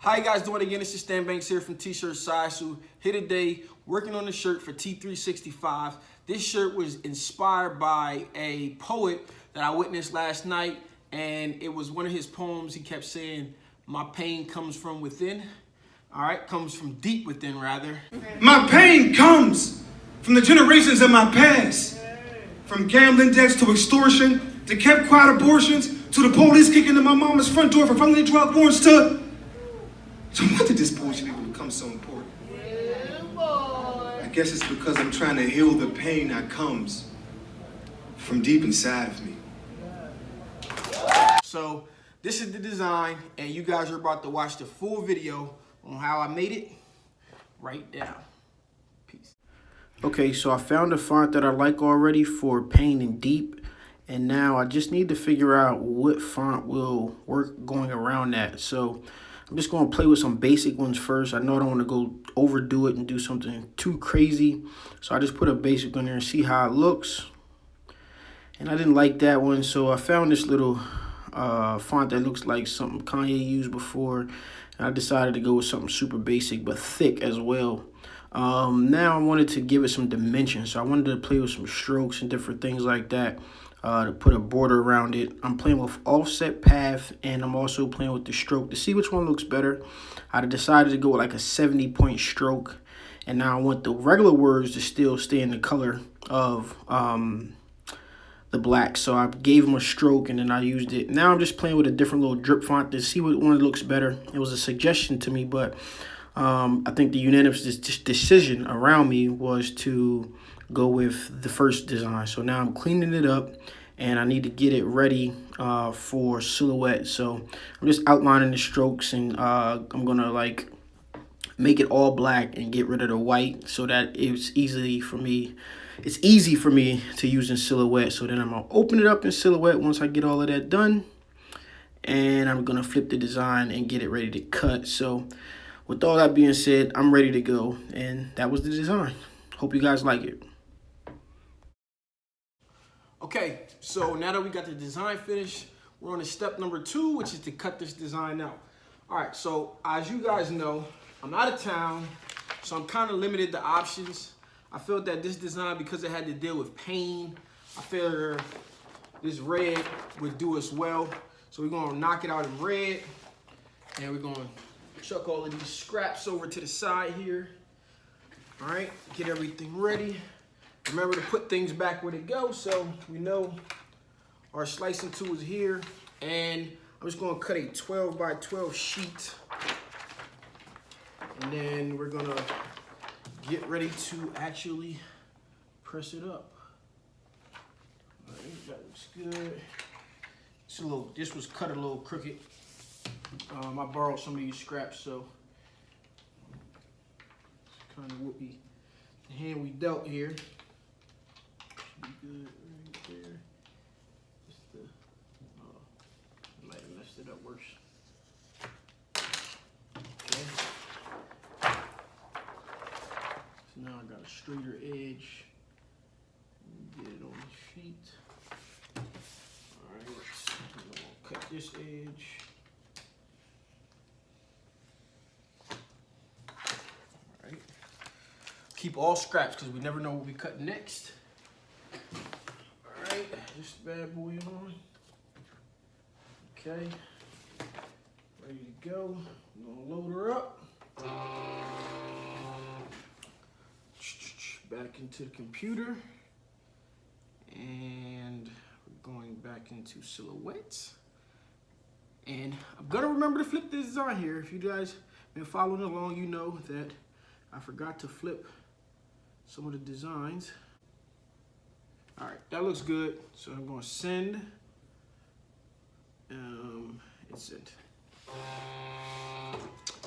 How you guys doing again? It's your Banks here from tshirtsidehustle. Here today, working on a shirt for T365. This shirt was inspired by a poet that I witnessed last night, and it was one of his poems. He kept saying, "My pain comes from within." All right, comes from deep within, rather. My pain comes from the generations of my past. From gambling debts to extortion, to kept quiet abortions, to the police kicking in my mama's front door for felony drug warrants to... So what did this bullshit even become so important? I guess it's because I'm trying to heal the pain that comes from deep inside of me. So this is the design, and you guys are about to watch the full video on how I made it right now. Peace. Okay, so I found a font that I like already for pain and deep, and now I just need to figure out what font will work going around that. So I'm just going to play with some basic ones first. I know I don't want to go overdo it and do something too crazy, so I just put a basic on there and see how it looks. And I didn't like that one, so I found this little font that looks like something Kanye used before, and I decided to go with something super basic but thick as well. Now I wanted to give it some dimension, so I wanted to play with some strokes and different things like that to put a border around it. I'm playing with offset path, and I'm also playing with the stroke to see which one looks better. I decided to go with like a 70-point stroke, and now I want the regular words to still stay in the color of the black, so I gave them a stroke and then I used it. Now I'm just playing with a different little drip font to see what one looks better. It was a suggestion to me, but I think the unanimous decision around me was to go with the first design. So now I'm cleaning it up and I need to get it ready for Silhouette. So I'm just outlining the strokes, and I'm gonna like make it all black and get rid of the white so that it's easy for me to use in Silhouette. So then I'm gonna open it up in Silhouette once I get all of that done, and I'm gonna flip the design and get it ready to cut. So with all that being said, I'm ready to go, and that was the design. Hope you guys like it. Okay, so now that we got the design finished, we're on to step number 2, which is to cut this design out. All right, so as you guys know, I'm out of town, so I'm kind of limited to options. I felt that this design, because it had to deal with pain, I figured this red would do us well. So we're gonna knock it out in red, and we're gonna chuck all of these scraps over to the side here. All right, get everything ready. Remember to put things back where they go, so we know our slicing tool is here. And I'm just gonna cut a 12 by 12 sheet. And then we're gonna get ready to actually press it up. All right, that looks good. It's this was cut a little crooked. I borrowed some of these scraps, so it's kind of what the hand we dealt here. Should be good right there. Just the, I might have messed it up worse. Okay. So now I got a straighter edge. Get it on the sheet. All right, I'm gonna cut this edge. All right. Keep all scraps because we never know what we cut next. All right, this bad boy on. Okay, ready to go. I'm gonna load her up. Back into the computer, and we're going back into Silhouette. And I'm gonna remember to flip this design here. If you guys been following along, you know that I forgot to flip some of the designs. All right, that looks good. So I'm gonna send. It's sent.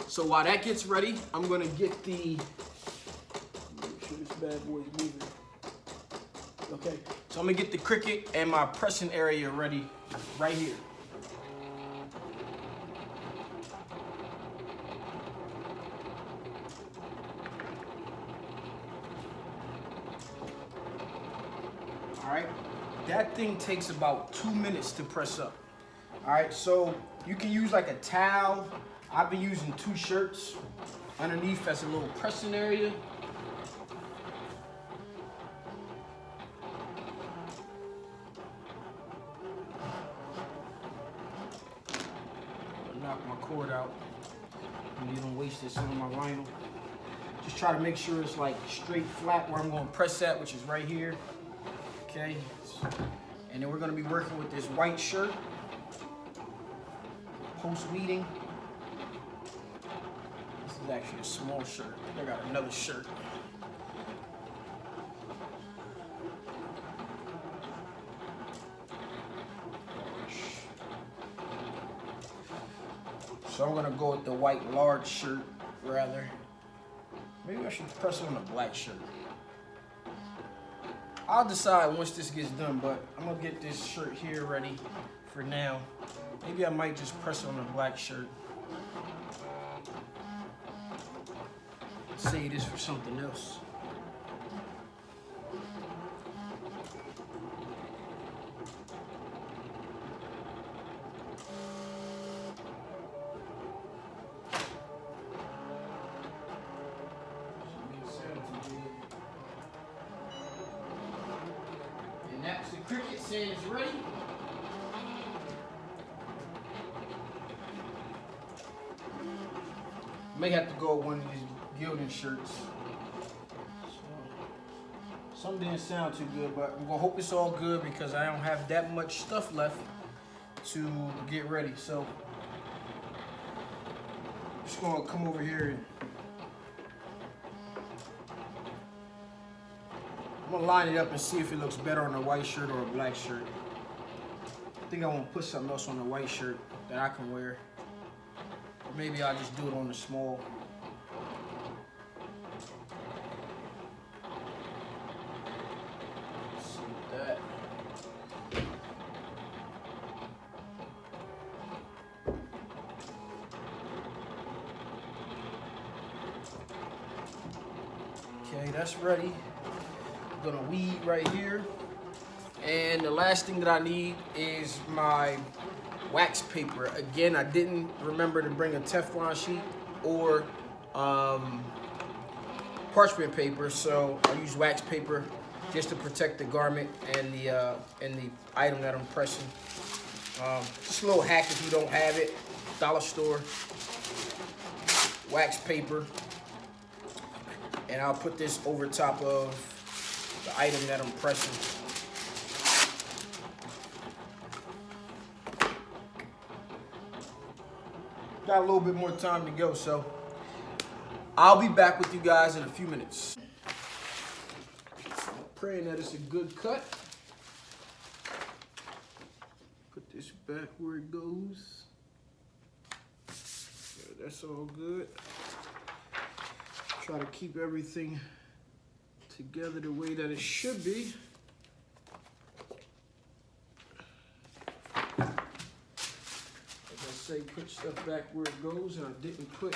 So while that gets ready, I'm gonna get the. Make sure this bad boy's moving. Okay, so I'm gonna get the Cricut and my pressing area ready right here. All right, that thing takes about 2 minutes to press up. All right, so you can use like a towel I've been using 2 shirts underneath as a little pressing area. Knock my cord out and you don't waste some of my vinyl. Just try to make sure it's like straight flat where I'm going to press at, which is right here. Okay, and then we're going to be working with this white shirt post weeding. This is actually a small shirt. I got another shirt. So I'm gonna go with the white large shirt rather. Maybe I should press on the black shirt. I'll decide once this gets done, but I'm gonna get this shirt here ready for now. Maybe I might just press on the black shirt. Save this for something else. And that's the Cricut saying it's ready. May have to go with one of these gilding shirts. Some didn't sound too good, but I'm gonna hope it's all good because I don't have that much stuff left to get ready. So I'm just gonna come over here and I'm gonna line it up and see if it looks better on a white shirt or a black shirt. I think I want to put something else on the white shirt that I can wear. Or maybe I'll just do it on the small. Let's see with that. Okay, that's ready. I'm gonna weed right here. And the last thing that I need is my wax paper. Again, I didn't remember to bring a Teflon sheet or parchment paper, so I use wax paper just to protect the garment and the item that I'm pressing. Just a little hack if you don't have it. Dollar store, wax paper, and I'll put this over top of the item that I'm pressing. Got a little bit more time to go, so I'll be back with you guys in a few minutes. Praying that it's a good cut. Put this back where it goes. Yeah, that's all good. Try to keep everything together the way that it should be. Say put stuff back where it goes, and I didn't put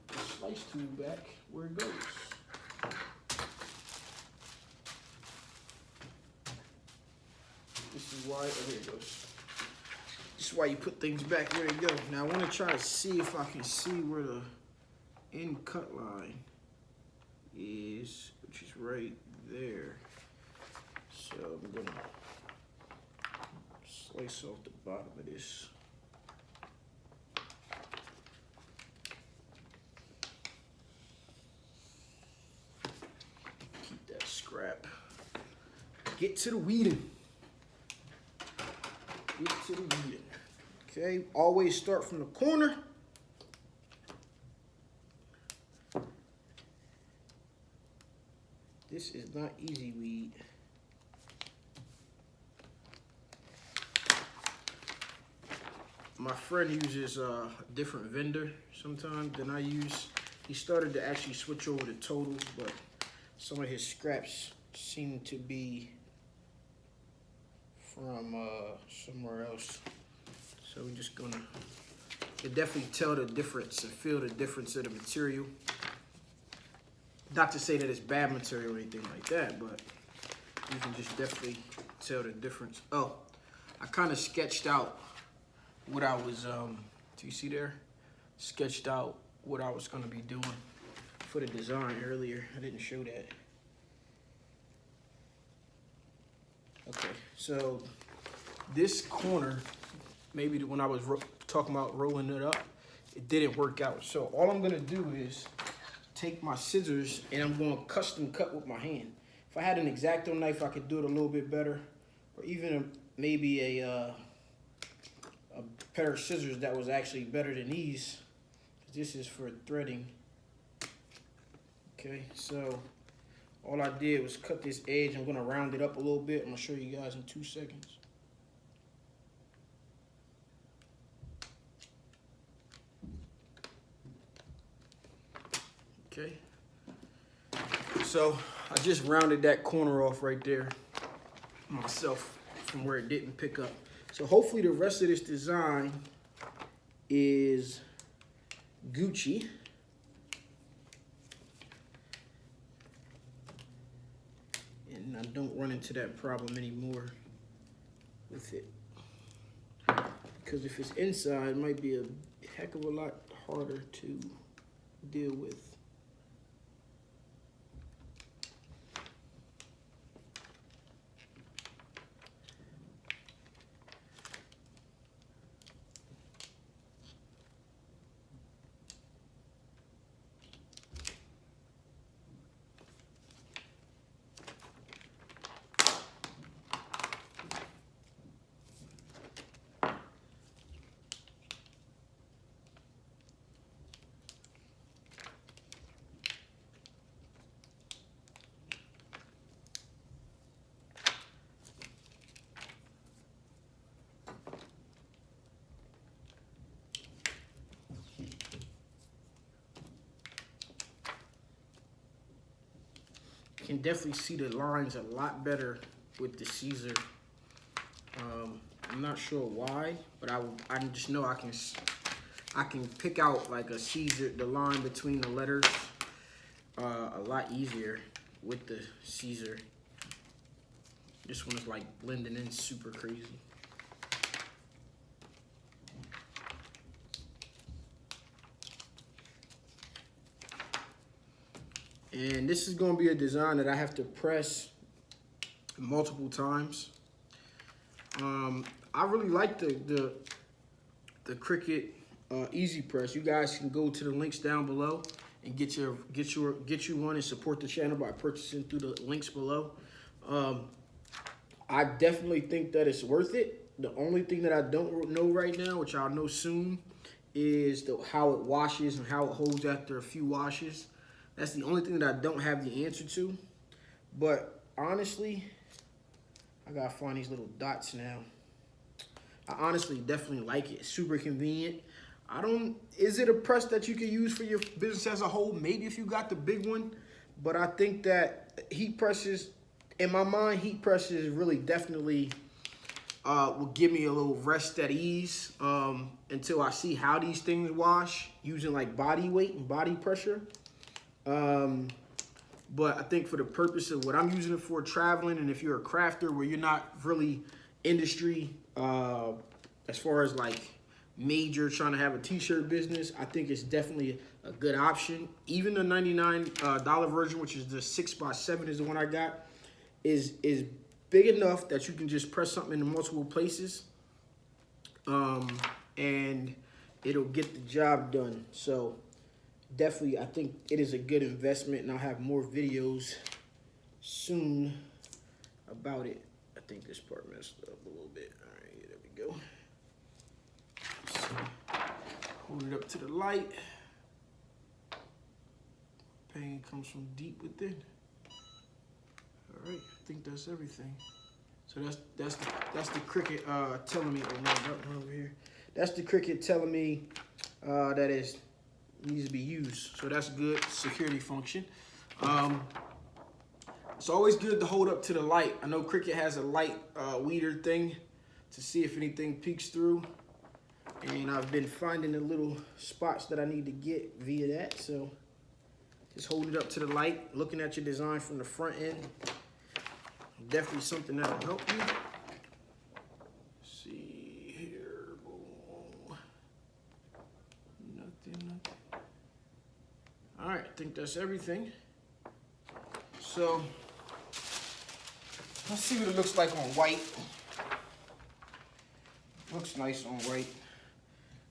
the slice tool back where it goes. This is why, oh, here it goes. This is why you put things back where they go. Now I want to try to see if I can see where the end cut line is, which is right there. So I'm gonna slice off the bottom of this. Scrap. Get to the weeding. Get to the weeding. Okay, always start from the corner. This is not easy weed. My friend uses a different vendor sometimes than I use. He started to actually switch over to Total, but some of his scraps seem to be from somewhere else. So we're just gonna, you definitely tell the difference and feel the difference of the material. Not to say that it's bad material or anything like that, but you can just definitely tell the difference. Oh, I kind of sketched out what I was, do you see there? sketched out what I was gonna be doing for the design earlier. I didn't show that. Okay, so this corner, maybe when I was talking about rolling it up, it didn't work out. So all I'm gonna do is take my scissors and I'm gonna custom cut with my hand. If I had an X-Acto knife, I could do it a little bit better, or even maybe a pair of scissors that was actually better than these. This is for threading. Okay, so all I did was cut this edge. I'm gonna round it up a little bit. I'm gonna show you guys in 2 seconds. Okay, so I just rounded that corner off right there myself from where it didn't pick up. So hopefully the rest of this design is Gucci. And I don't run into that problem anymore with it. Because if it's inside, it might be a heck of a lot harder to deal with. Can definitely see the lines a lot better with the Siser. I'm not sure why, but I just know I can pick out like a Siser, the line between the letters, a lot easier with the Siser. This one is like blending in super crazy. And this is going to be a design that I have to press multiple times. I really like the Cricut Easy Press. You guys can go to the links down below and get you one and support the channel by purchasing through the links below. I definitely think that it's worth it. The only thing that I don't know right now, which I'll know soon, is how it washes and how it holds after a few washes. That's the only thing that I don't have the answer to. But honestly, I gotta find these little dots now. I honestly definitely like it. It's super convenient. Is it a press that you can use for your business as a whole? Maybe if you got the big one. But I think that heat presses, in my mind, heat presses really definitely will give me a little rest at ease until I see how these things wash using like body weight and body pressure. But I think for the purpose of what I'm using it for, traveling, and if you're a crafter where you're not really industry as far as like major trying to have a t-shirt business, I think it's definitely a good option. Even the $99 version, which is the 6x7 is the one I got, is big enough that you can just press something in multiple places and it'll get the job done. So definitely, I think it is a good investment, and I'll have more videos soon about it. I think this part messed up a little bit. All right, there we go. So, hold it up to the light. Pain comes from deep within. All right, I think that's everything. So that's the Cricut telling me. Oh no, that over here. That's the Cricut telling me that is needs to be used. So that's good security function. It's always good to hold up to the light. I know Cricut has a light weeder thing to see if anything peeks through. And I've been finding the little spots that I need to get via that. So just hold it up to the light, looking at your design from the front end. Definitely something that'll help you. Let's see here. Boom. Nothing. All right, I think that's everything. So let's see what it looks like on white. Looks nice on white.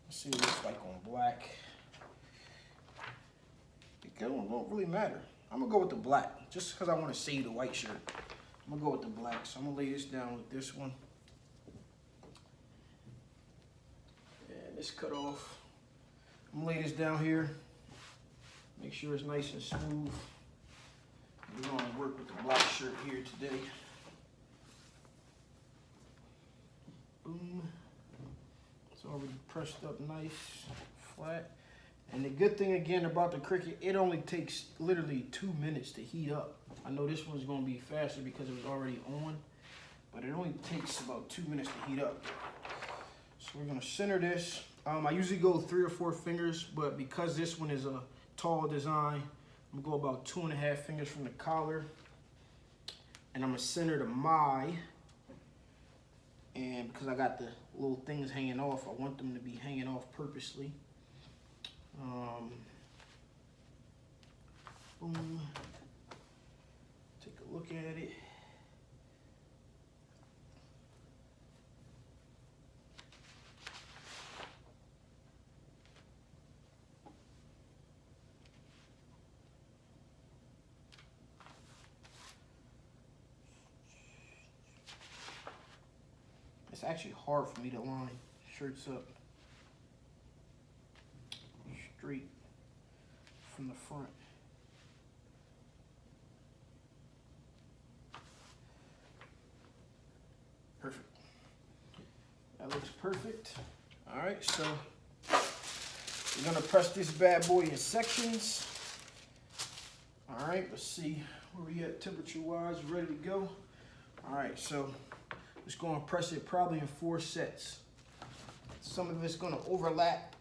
Let's see what it looks like on black. It don't really matter. I'm gonna go with the black, just because I want to save the white shirt. I'm gonna go with the black, so I'm gonna lay this down with this one. And this cut off. I'm gonna lay this down here. Make sure it's nice and smooth. We're gonna work with the black shirt here today. Boom. It's already pressed up nice, flat. And the good thing again about the Cricut, it only takes literally 2 minutes to heat up. I know this one's gonna be faster because it was already on, but it only takes about 2 minutes to heat up. So we're gonna center this. I usually go 3 or 4 fingers, but because this one is a tall design, I'm gonna go about 2.5 fingers from the collar. And I'm gonna center the my. And because I got the little things hanging off, I want them to be hanging off purposely. Boom. Take a look at it. It's actually hard for me to line shirts up straight from the front. Perfect. That looks perfect. All right, so we're gonna press this bad boy in sections. All right, let's see where we at temperature-wise, ready to go. All right, so just gonna press it probably in 4 sets. Some of it's gonna overlap.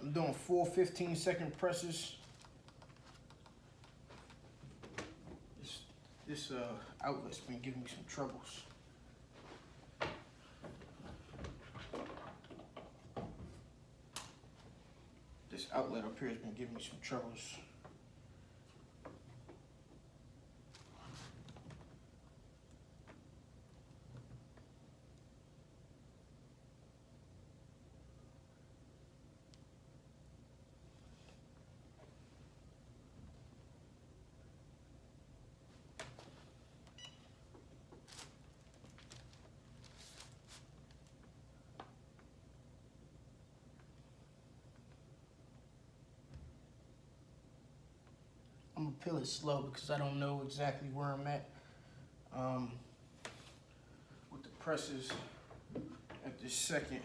I'm doing 4 15-second presses. This outlet's been giving me some troubles. This outlet up here has been giving me some troubles. I'm gonna peel it slow because I don't know exactly where I'm at with the presses at this second.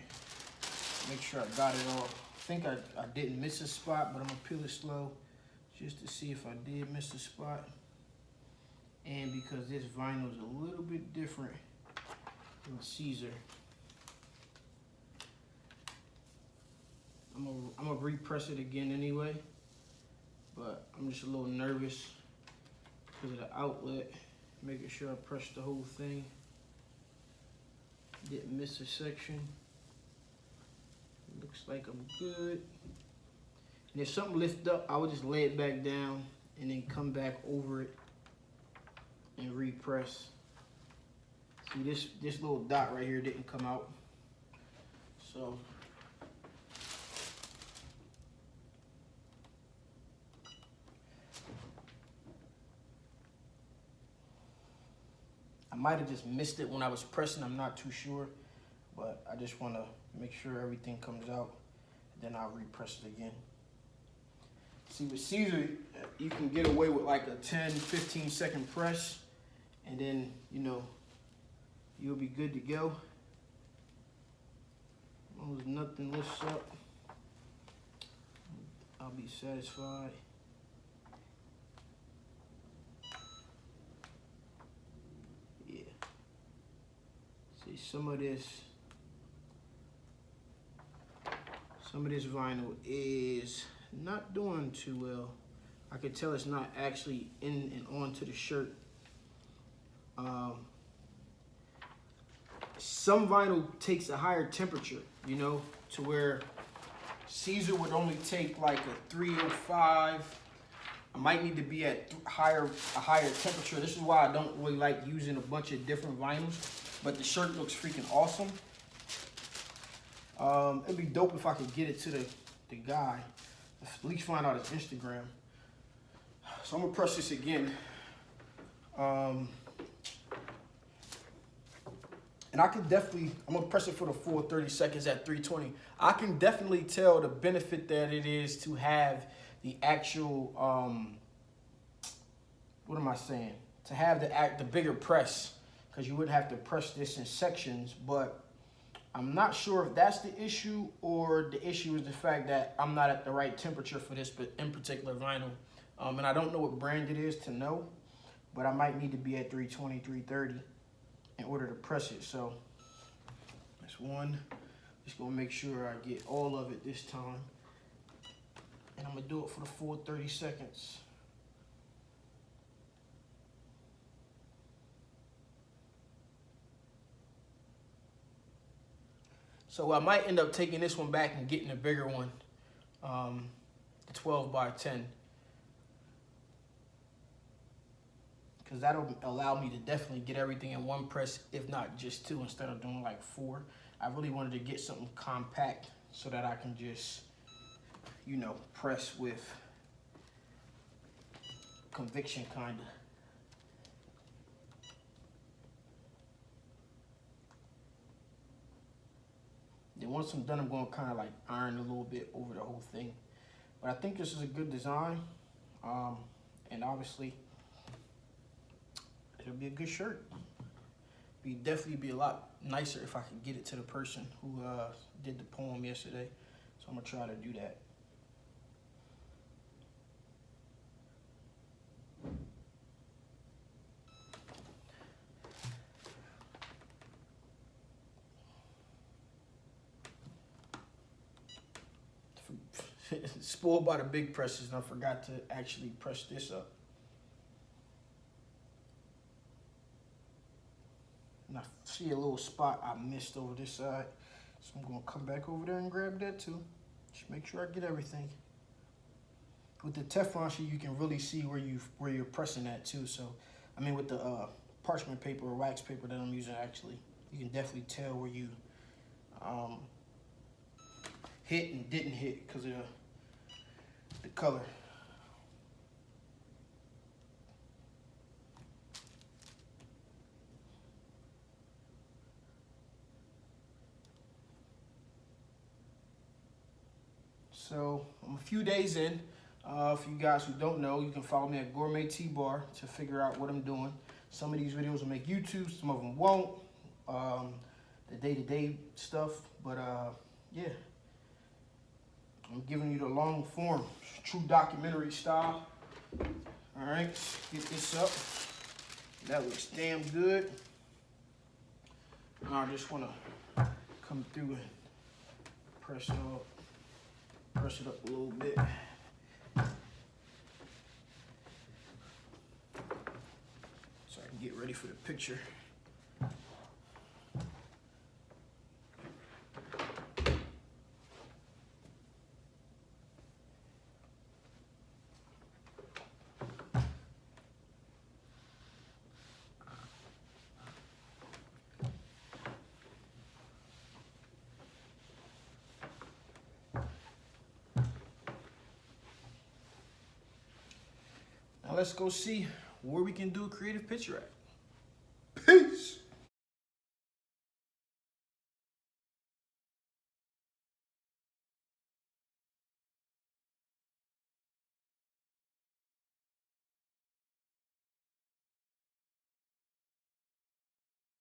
Make sure I got it all. I think I didn't miss a spot, but I'm gonna peel it slow just to see if I did miss a spot. And because this vinyl is a little bit different than Siser, I'm gonna repress it again anyway. But I'm just a little nervous because of the outlet, making sure I press the whole thing. Didn't miss a section. Looks like I'm good. And if something lifts up, I would just lay it back down and then come back over it and repress. See, this little dot right here didn't come out. So I might have just missed it when I was pressing, I'm not too sure, but I just want to make sure everything comes out, then I'll repress it again. See, with Siser, you can get away with like a 10, 15-second press, and then, you know, you'll be good to go. As long as nothing lifts up, I'll be satisfied. some of this vinyl is not doing too well. I can tell it's not actually in and onto the shirt. Some vinyl takes a higher temperature, you know, to where Siser would only take like a 305. I might need to be at a higher temperature. This is why I don't really like using a bunch of different vinyls, but the shirt looks freaking awesome. It'd be dope if I could get it to the guy, at least find out his Instagram. So I'm gonna press this again. And I can definitely, I'm gonna press it for the full 30 seconds at 320. I can definitely tell the benefit that it is to have the actual, what am I saying? To have the bigger press, because you would have to press this in sections, but I'm not sure if that's the issue or the issue is the fact that I'm not at the right temperature for this in particular vinyl. And I don't know what brand it is to know, but I might need to be at 320, 330 in order to press it. So that's one. Just gonna make sure I get all of it this time. And I'm gonna do it for the full 30 seconds. So I might end up taking this one back and getting a bigger one, the 12 by 10. Because that'll allow me to definitely get everything in one press, if not just two, instead of doing like 4. I really wanted to get something compact so that I can just, you know, press with conviction, kind of. Then once I'm done, I'm going to kind of like iron a little bit over the whole thing. But I think this is a good design. And obviously, it'll be a good shirt. It'd definitely be a lot nicer if I could get it to the person who did the poem yesterday. So I'm going to try to do that. Spoiled by the big presses, and I forgot to actually press this up. And I see a little spot I missed over this side, so I'm gonna come back over there and grab that too. Just make sure I get everything. With the Teflon sheet, you can really see where you're pressing at too. So, I mean, with the parchment paper or wax paper that I'm using, actually, you can definitely tell where you hit and didn't hit because of the color. So I'm a few days in. For you guys who don't know, you can follow me at Gourmet T-Bar to figure out what I'm doing. Some of these videos will make YouTube, some of them won't. The day-to-day stuff, but yeah. I'm giving you the long form, true documentary style. All right, let's get this up. That looks damn good. Now I just want to come through and press it up a little bit. So I can get ready for the picture. Now let's go see where we can do a creative picture at.